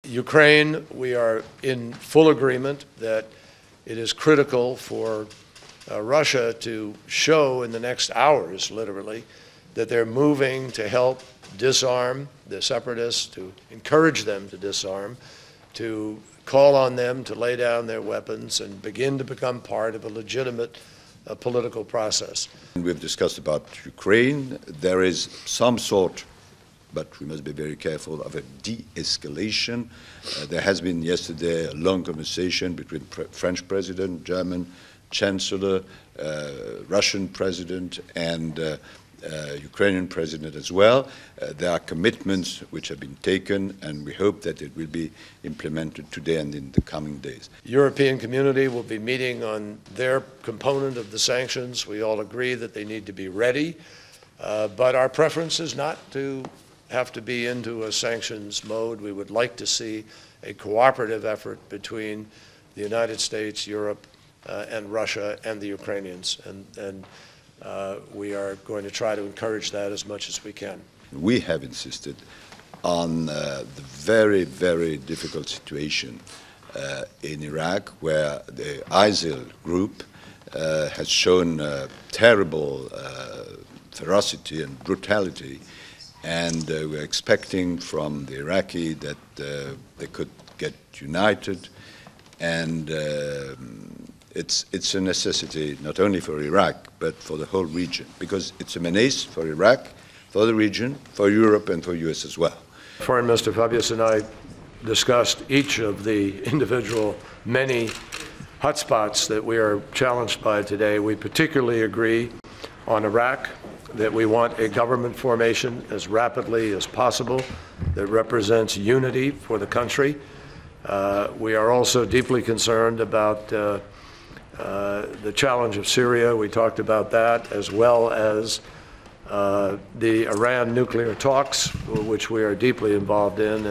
Ukraine, we are in full agreement that it is critical for Russia to show in the next hours, literally, that they're moving to help disarm the separatists, to encourage them to disarm, to call on them to lay down their weapons and begin to become part of a legitimate political process. We've discussed about Ukraine. There is some sort, but we must be very careful, of a de-escalation. There has been yesterday a long conversation between French President, German Chancellor, Russian President, and Ukrainian President as well. There are commitments which have been taken, and we hope that it will be implemented today and in the coming days. The European community will be meeting on their component of the sanctions. We all agree that they need to be ready, but our preference is not to have to be into a sanctions mode. We would like to see a cooperative effort between the United States, Europe, and Russia and the Ukrainians, and we are going to try to encourage that as much as we can. We have insisted on the very, very difficult situation in Iraq, where the ISIL group has shown terrible ferocity and brutality, and we're expecting from the Iraqi that they could get united, and it's a necessity not only for Iraq but for the whole region, because it's a menace for Iraq, for the region, for Europe, and for US as well. Foreign Minister Fabius and I discussed each of the individual many hotspots that we are challenged by today. We particularly agree on Iraq, that we want a government formation as rapidly as possible that represents unity for the country. We are also deeply concerned about the challenge of Syria. We talked about that, as well as the Iran nuclear talks, which we are deeply involved in.